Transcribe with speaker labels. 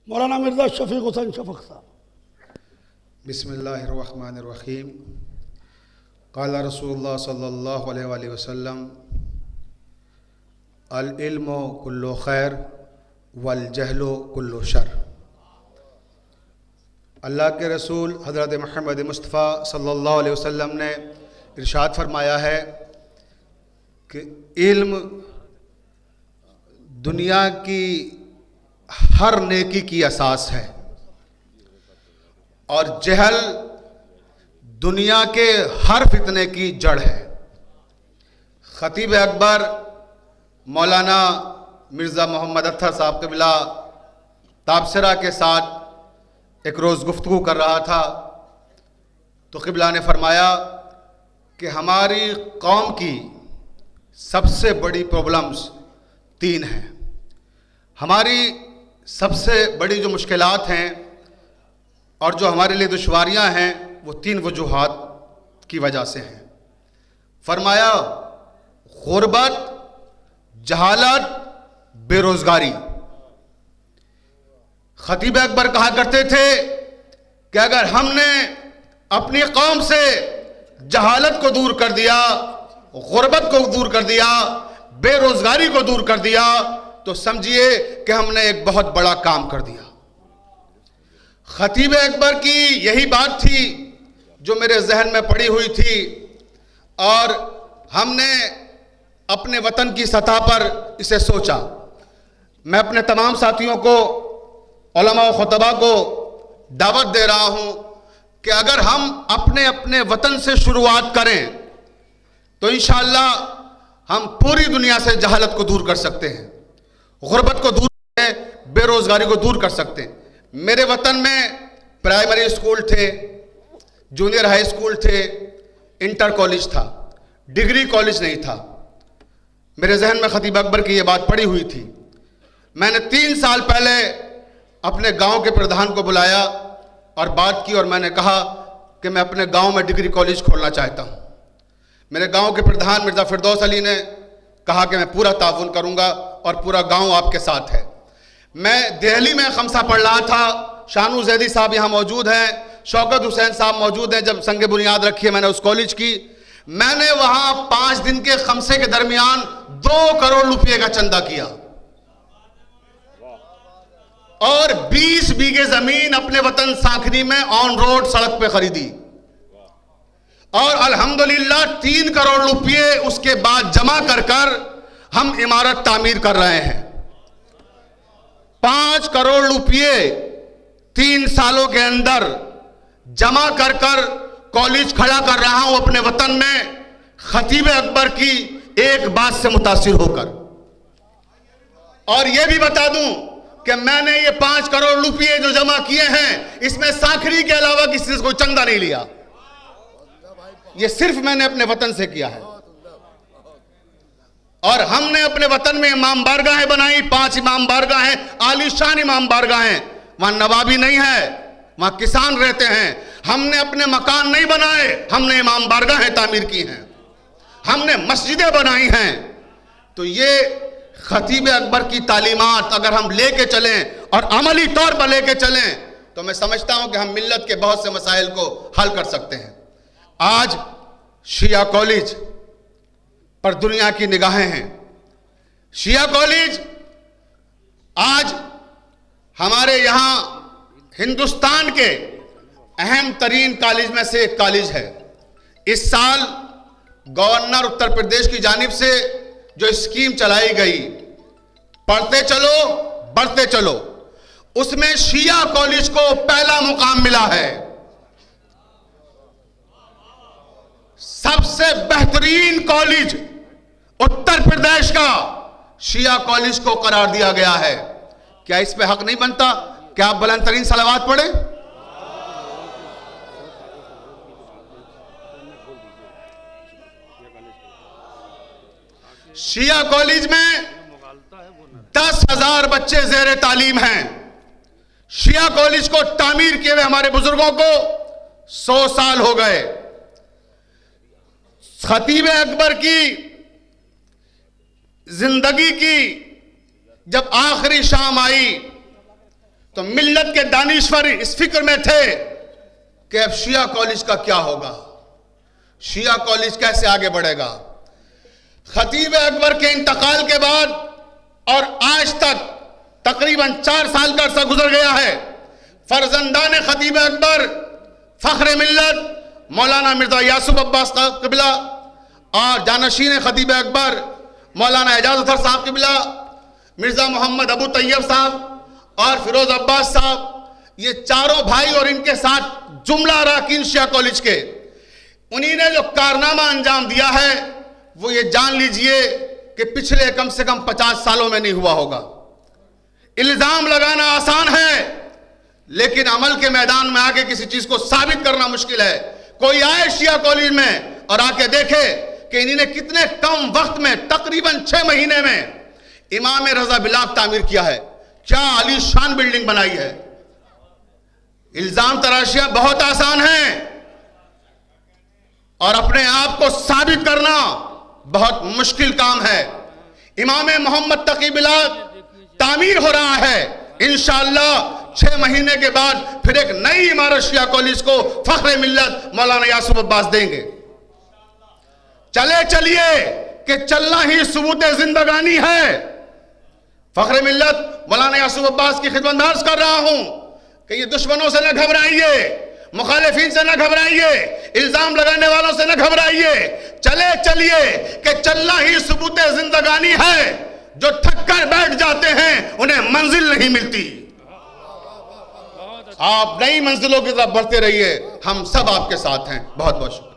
Speaker 1: मौलाना मिर्ज़ा शफीक हुसैन शफक साहब।
Speaker 2: बिस्मिल्लाहिर्रहमानिर्रहीम। क़ाला रसूलुल्लाह सल्लल्लाहु अलैहि वसल्लम अल इल्मु कुल्लु खैर वल जहलु कुल्लु शर। अल्लाह के रसूल हज़रत मोहम्मद मुस्तफ़ा सल्लल्लाहु अलैहि वसल्लम ने इरशाद फरमाया है कि इल्म दुनिया की हर नेकी की असास है और जहल दुनिया के हर फितने की जड़ है। खतीब अकबर मौलाना मिर्ज़ा मोहम्मद अत्तर साहब क़िबला ताबसरा के साथ एक रोज़ गुफ्तगू कर रहा था तो क़िबला ने फरमाया कि हमारी कौम की सबसे बड़ी प्रॉब्लम्स तीन हैं। हमारी सबसे बड़ी जो मुश्किलात हैं और जो हमारे लिए दुश्वारियां हैं वो तीन वजूहात की वजह से हैं। फरमाया गुर्बत, जहालत, बेरोज़गारी। खतीब अकबर कहा करते थे कि अगर हमने अपनी कौम से जहालत को दूर कर दिया, गुर्बत को दूर कर दिया, बेरोज़गारी को दूर कर दिया तो समझिए कि हमने एक बहुत बड़ा काम कर दिया। खतीब अकबर की यही बात थी जो मेरे जहन में पड़ी हुई थी और हमने अपने वतन की सतह पर इसे सोचा। मैं अपने तमाम साथियों को, उलमा व खुतबा को दावत दे रहा हूं कि अगर हम अपने अपने वतन से शुरुआत करें तो इंशाअल्लाह हम पूरी दुनिया से जहालत को दूर कर सकते हैं, गुर्बत को दूर करें, बेरोज़गारी को दूर कर सकते हैं। मेरे वतन में प्राइमरी स्कूल थे, जूनियर हाई स्कूल थे, इंटर कॉलेज था, डिग्री कॉलेज नहीं था। मेरे जहन में खतीब अकबर की ये बात पड़ी हुई थी। मैंने 3 साल पहले अपने गांव के प्रधान को बुलाया और बात की और मैंने कहा कि मैं अपने गांव में डिग्री कॉलेज खोलना चाहता हूं। मेरे गांव के प्रधान मिर्ज़ा फिरदौस अली ने कहा कि मैं पूरा ताउन करूंगा और पूरा गांव आपके साथ है। मैं दिल्ली में खमसा पढ़ रहा था, शानू जैदी साहब यहाँ मौजूद हैं, शौकत हुसैन साहब मौजूद हैं। जब संग बुनियाद रखी है मैंने उस कॉलेज की, मैंने वहां 5 दिन के खमसे के दरमियान 2 करोड़ रुपए का चंदा किया और 20 बीघे जमीन अपने वतन सांखनी में ऑन रोड सड़क पे खरीदी और अल्हम्दुलिल्लाह 3 करोड़ रुपए उसके बाद जमा कर कर हम इमारत तामीर कर रहे हैं। 5 करोड़ रुपए 3 सालों के अंदर जमा कर कर कॉलेज खड़ा कर रहा हूं अपने वतन में, खतीब अकबर की एक बात से मुतासिर होकर। और यह भी बता दूं कि मैंने ये 5 करोड़ रुपए जो जमा किए हैं इसमें सांखरी के अलावा किसी से कोई चंदा नहीं लिया, ये सिर्फ मैंने अपने वतन से किया है। और हमने अपने वतन में इमाम बारगाहें बनाई, 5 इमाम बारगाहें, आलीशान इमाम बारगाहें। वहां नवाबी नहीं है, वहां किसान रहते हैं। हमने अपने मकान नहीं बनाए, हमने इमाम बारगाहें तामीर की हैं, हमने मस्जिदें बनाई हैं। तो ये खतीब अकबर की तालीमात अगर हम लेके चलें और अमली तौर पर लेके चलें तो मैं समझता हूं कि हम मिल्लत के बहुत से मसाइल को हल कर सकते हैं। आज शिया कॉलेज पर दुनिया की निगाहें हैं। शिया कॉलेज आज हमारे यहां हिंदुस्तान के अहम तरीन कॉलेज में से एक कॉलेज है। इस साल गवर्नर उत्तर प्रदेश की जानिब से जो स्कीम चलाई गई, पढ़ते चलो बढ़ते चलो, उसमें शिया कॉलेज को पहला मुकाम मिला है। सबसे बेहतरीन कॉलेज उत्तर प्रदेश का शिया कॉलेज को करार दिया गया है। क्या इस पे हक नहीं बनता कि आप बुलंद तरीन सलावत पढ़ें? शिया कॉलेज में 10,000 बच्चे ज़ेरे तालीम हैं। शिया कॉलेज को तामीर किए हुए हमारे बुजुर्गों को 100 साल हो गए। खतीब अकबर की जिंदगी की जब आखिरी शाम आई तो मिल्लत के दानिश्वर इस फिक्र में थे कि अब शिया कॉलेज का क्या होगा, शिया कॉलेज कैसे आगे बढ़ेगा। खतीब अकबर के इंतकाल के बाद और आज तक तकरीबन 4 साल का अरसा गुजर गया है। फर्जंदान खतीब अकबर फख्र मिल्लत मौलाना मिर्जा यासूब अब्बास क़िबला और जानशीन खतीब अकबर मौलाना एजाज अतर साहब क़िबला, मिर्जा मोहम्मद अबू तैयब साहब और फिरोज अब्बास साहब, ये चारों भाई और इनके साथ जुमला अरकान शिया कॉलेज के, उन्हीं ने जो कारनामा अंजाम दिया है वो ये जान लीजिए कि पिछले कम से कम 50 सालों में नहीं हुआ होगा। इल्जाम लगाना आसान है, लेकिन अमल के मैदान में आके किसी चीज को साबित करना मुश्किल है। कोई आए शिया कॉलेज में और आके देखे कि इन्होंने कितने कम वक्त में तकरीबन 6 महीने में इमाम रजा बिलाग तामीर किया है, क्या आलीशान बिल्डिंग बनाई है। इल्जाम तराशियां बहुत आसान है और अपने आप को साबित करना बहुत मुश्किल काम है। इमाम मोहम्मद तकी बिलाग तामीर हो रहा है, इंशाअल्लाह 6 महीने के बाद फिर एक नई इमारत शिया कॉलेज को फख्र मिल्लत मौलाना यासूब अब्बास देंगे। चले चलिए कि चलना ही सबूत जिंदगानी है। फख्र मिल्लत मौलाना यासूब अब्बास की खिदमत में अर्ज कर रहा हूं कि ये दुश्मनों से न घबराइए, मुखालिफिन से न घबराइए, इल्जाम लगाने वालों से न घबराइए। चले चलिए कि चलना ही सबूत जिंदगानी है। जो थक कर बैठ जाते हैं उन्हें मंजिल नहीं मिलती। आप नई मंजिलों की तरफ बढ़ते रहिए, हम सब आपके साथ हैं। बहुत बहुत शुक्रिया।